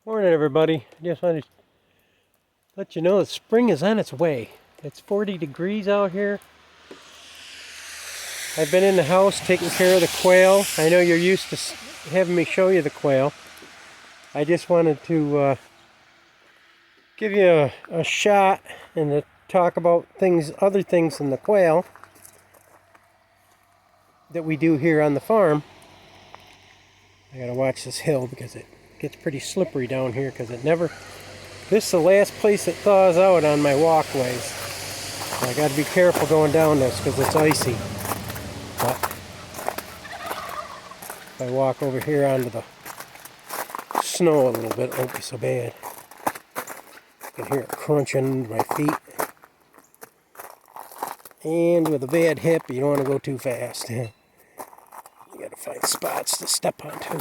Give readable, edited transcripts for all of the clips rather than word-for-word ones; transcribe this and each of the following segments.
Morning, everybody. I just wanted to let you know that spring is on its way. It's 40 degrees out here. I've been in the house taking care of the quail. I know you're used to having me show you the quail. I just wanted to give you a shot and to talk about other things than the quail that we do here on the farm. I gotta watch this hill because it gets pretty slippery down here because this is the last place it thaws out on my walkways. So I gotta be careful going down this because it's icy. But if I walk over here onto the snow a little bit, it won't be so bad. I can hear it crunching under my feet. And with a bad hip, you don't want to go too fast. You gotta find spots to step onto.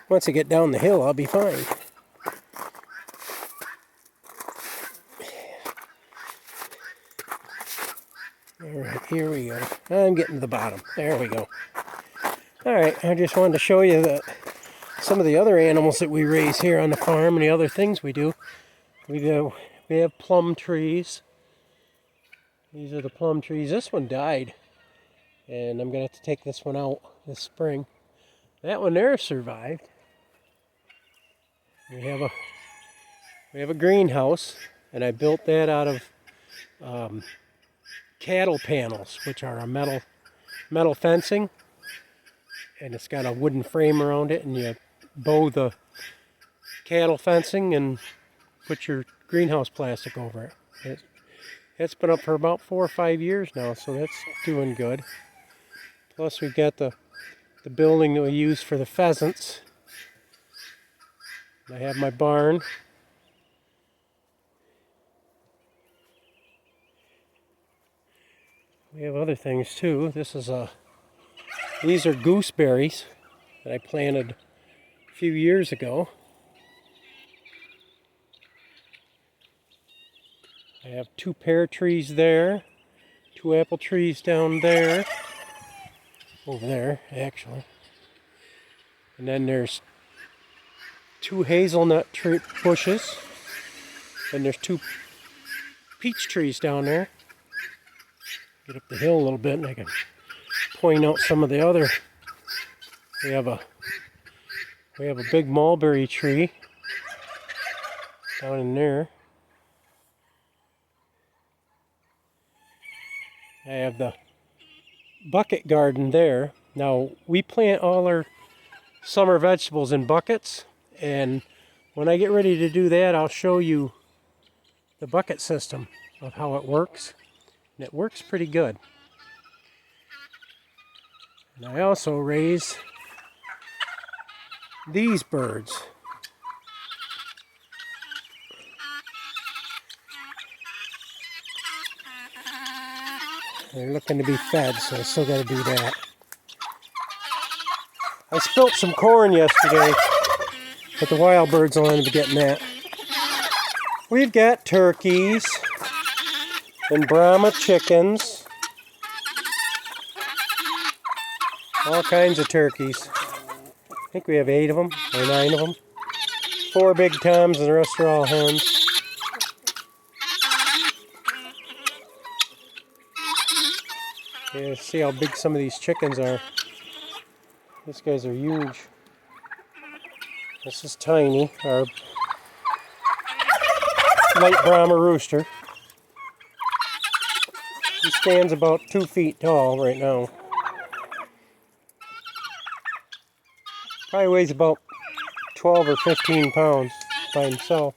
Once I get down the hill, I'll be fine. Alright, here we go. I'm getting to the bottom. There we go. Alright, I just wanted to show you some of the other animals that we raise here on the farm and the other things we do. We have plum trees. These are the plum trees. This one died. And I'm going to have to take this one out this spring. That one there survived. We have a greenhouse, and I built that out of cattle panels, which are a metal fencing, and it's got a wooden frame around it, and you bow the cattle fencing and put your greenhouse plastic over it. It's been up for about 4 or 5 years now, so that's doing good. Plus we've got the building that we use for the pheasants. I have my barn. We have other things too. These are gooseberries that I planted a few years ago. I have 2 pear trees there, 2 apple trees down there, over there actually. And then there's 2 hazelnut bushes, and there's 2 peach trees down there. Get up the hill a little bit and I can point out some of the other. We have a big mulberry tree down in there. I have the bucket garden there. Now we plant all our summer vegetables in buckets, and when I get ready to do that, I'll show you the bucket system of how it works. And it works pretty good. And I also raise these birds. They're looking to be fed, so I still got to do that. I spilt some corn yesterday, but the wild birds will end up getting that. We've got turkeys and Brahma chickens. All kinds of turkeys. I think we have 8 of them, or 9 of them. 4 big toms and the rest are all hens. Yeah, see how big some of these chickens are. These guys are huge. This is Tiny, our light Brahma rooster. He stands about 2 feet tall right now. Probably weighs about 12 or 15 pounds by himself.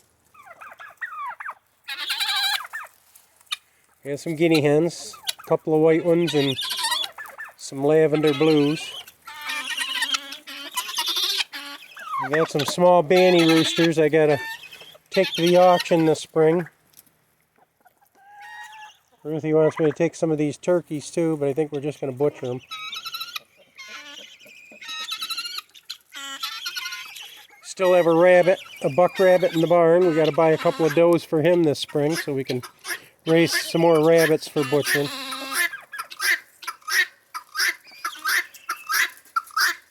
We have some guinea hens, a couple of white ones and some lavender blues. We got some small banny roosters I gotta take to the auction this spring. Ruthie wants me to take some of these turkeys too, but I think we're just going to butcher them. Still have a buck rabbit in the barn. We got to buy a couple of does for him this spring so we can raise some more rabbits for butchering.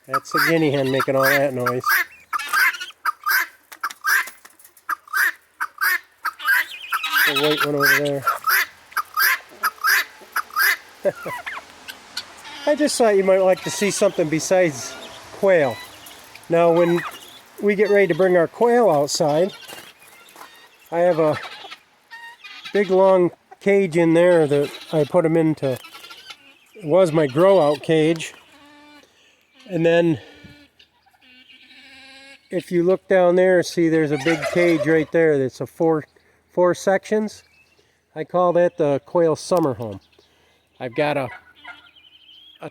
That's a guinea hen making all that noise. The white one over there. I just thought you might like to see something besides quail. Now when we get ready to bring our quail outside, I have a big long cage in there that I put them into. It was my grow out cage. And then if you look down there, see there's a big cage right there that's a four sections. I call that the quail summer home. I've got a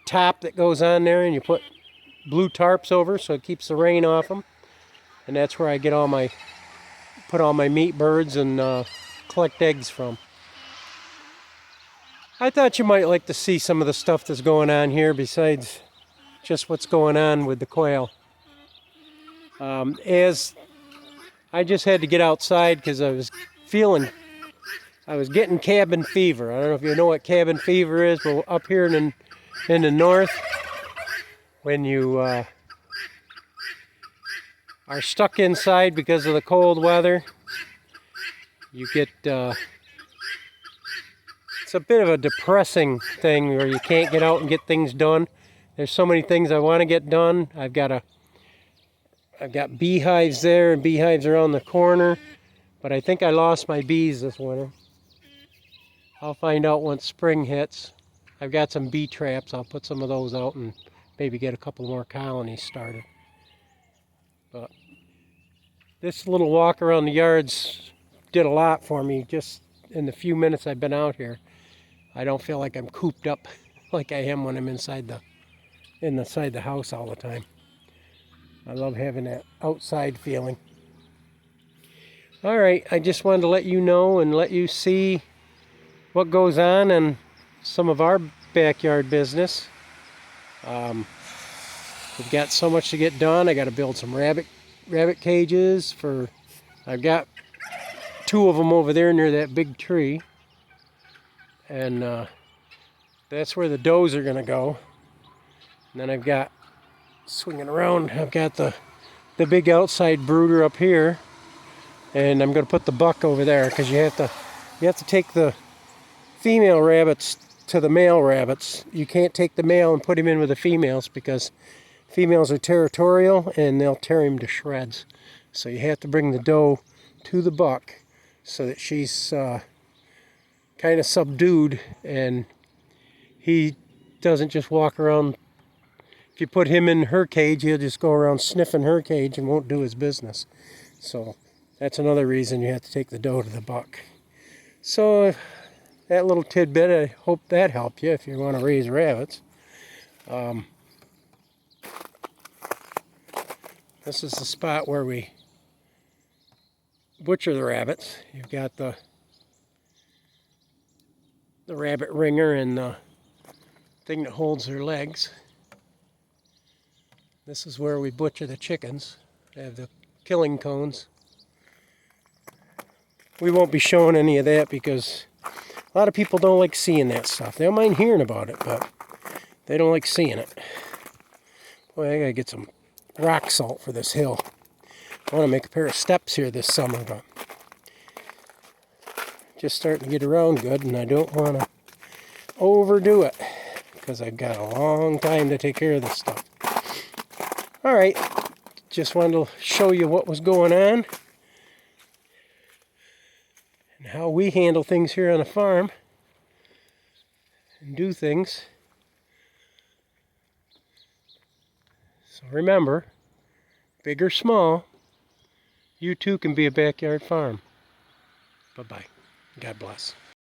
top that goes on there, and you put blue tarps over so it keeps the rain off them. And that's where I get put all my meat birds and collect eggs from. I thought you might like to see some of the stuff that's going on here besides just what's going on with the quail. As I just had to get outside because I was getting cabin fever. I don't know if you know what cabin fever is, but up here in the north, when you are stuck inside because of the cold weather, you get, it's a bit of a depressing thing where you can't get out and get things done. There's so many things I want to get done. I've got beehives there and beehives around the corner, but I think I lost my bees this winter. I'll find out once spring hits. I've got some bee traps. I'll put some of those out and maybe get a couple more colonies started. But this little walk around the yards did a lot for me just in the few minutes I've been out here. I don't feel like I'm cooped up like I am when I'm inside the house all the time. I love having that outside feeling. All right, I just wanted to let you know and let you see what goes on in some of our backyard business. We've got so much to get done. I got to build some rabbit cages I've got 2 of them over there near that big tree, and that's where the does are going to go. And then I've got, swinging around, I've got the big outside brooder up here, and I'm going to put the buck over there because you have to take the female rabbits to the male rabbits. You can't take the male and put him in with the females because females are territorial and they'll tear him to shreds. So you have to bring the doe to the buck so that she's kind of subdued and he doesn't just walk around. If you put him in her cage, he'll just go around sniffing her cage and won't do his business. So that's another reason you have to take the doe to the buck. So that little tidbit, I hope that helped you if you want to raise rabbits. This is the spot where we butcher the rabbits. You've got the rabbit ringer and the thing that holds their legs. This is where we butcher the chickens. They have the killing cones. We won't be showing any of that because a lot of people don't like seeing that stuff. They don't mind hearing about it, but they don't like seeing it. Boy, I gotta get some rock salt for this hill. I want to make a pair of steps here this summer, but just starting to get around good, and I don't want to overdo it because I've got a long time to take care of this stuff. All right, just wanted to show you what was going on and how we handle things here on the farm and do things. So remember, big or small, you too can be a backyard farm. Bye-bye. God bless.